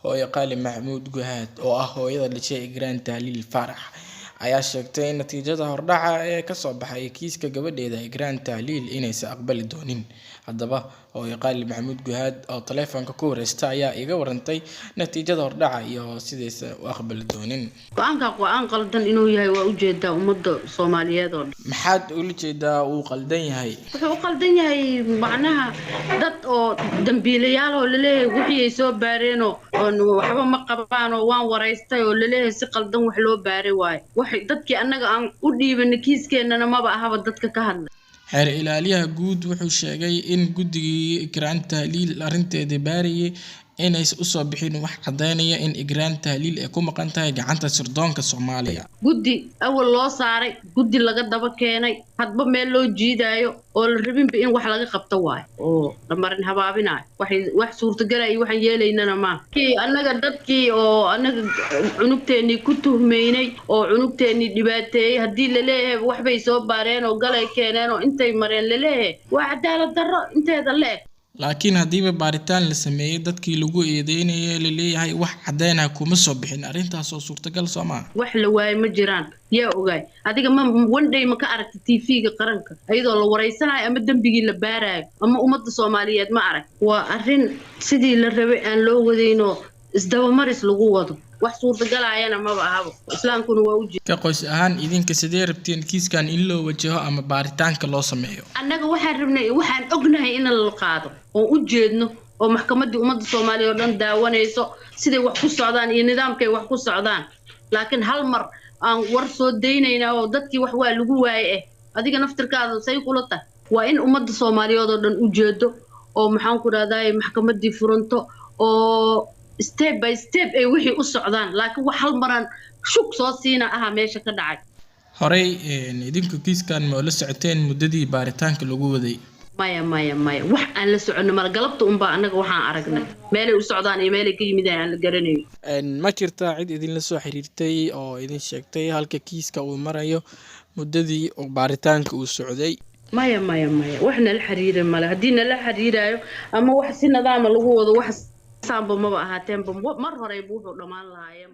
hooyo Qaali Maxamuud Guhaad oo ah hooyada dhashay Ikraan Tahliil Faarax ayaa sheegtay in natiijada hordhaca ee ka soo baxay kiiska gabadheeda Ikraan Tahliil inaysan aqbali doonin. Haddaba hooyo Qaali Maxamuud Guhaad oo taleefanka ku wareystay ayaa iga warantay natiijada hordhaca iyo sidaysan u aqbali doonin. Go'aan qaldan inuu yahay waa u jeedaa ummadda Soomaaliyeed oo dhan. Maxaad ula jeedaa uu qaldan yahay? Wuxuu qaldan yahay macnaha dad oo dambiilayaal oo leeyahay wixii ay soo baareen oo waxba ma qabaan oo waan wareystay oo leeyahay si qaldan wax loo baaray waay. dadkii annaga aan u dhiibana kiiskeenana maba ahaba dadka ka hadlay. Xeer ilaaliyaha guud wuxuu sheegay in guddigii Ikraan Tahliil arrinteeda baarayay inaysan u soo bixin wax cadeynaya in Ikraan Tahliil ay ku maqan tahay gacanta sirdoonka Soomaaliya. Guddi awal loo saaray, guddi laga daba keenay, hadba meel loo jiidayo oo la rabinba in wax laga qabto waay oo damarin habaabinayo wax suurtagal ah waxaan yeelaynana ma kii annaga dadkii oo annaga cunugteeni ku tuhmeynay oo cunugteeni dhibaateeyay hadii la leeyahay wax bay soo baareen oo galay keeneen oo intay mareen la leeyahay waa cadaalad darro inteeda leeg. laakiin hadiiba baaritaan la sameeyay dadkii lagu eedeynayay la leeyahay wax cadeynaa kuma soo bixin arrintaas oo suurtagal Soomaa wax la waay ma jiraan yaa ogaay adiga ma one day ma ka aragtay TV-ga qaranka ayadoo la wareysanayo ama dambigii la baarayo ama ummadda Soomaaliyeed ma arag waa arrin sidii la rabay aan loo wadayno isdaba maris lagu wado wax suurtagalaya ma ahaba islaamkuna waa u jeedaa ka qoys ahaan idinka sidee rabteen kiiskan in loo wajaho ama baaritaanka loo sameeyo annaga waxaan rabnay waxaan ognahay in la qaado oo u jeedno oo maxkamadda ummadda Soomaaliyeed oo dhan daawanayso sidii wax ku socdaan iyo nidaamkay wax ku socdaan laakiin hal mar aan war soo deynayna oo dadkii wax waa lagu waayay adiga naftirkaada say kula tahay waa in ummadda Soomaaliyeed oo dhan u jeedo oo maxaan ku raadayay maxkamaddii furanto oo step by step ay wixii u socdaan laakiin wax hal maran shuk soo siina aha meesha ka dhacay horey idinku kiiskan ma la socoteen muddadii baaritaanka lagu waday maya wax aan la socono mar galabta un baa anaga waxaan aragnay meelay u socdaan iyo meelay ka yimid aan la garanayo ma jirta cid idin la soo xiriirtay oo idin sheegtay halka kiiska uu marayo muddadii baaritaanka uu socday maya waxna la xiriirin mala hadii la xiriirayo ama wax si nidaam lagu wado wax saamba ma ahaateen mar hore buu dhamaan lahaayeen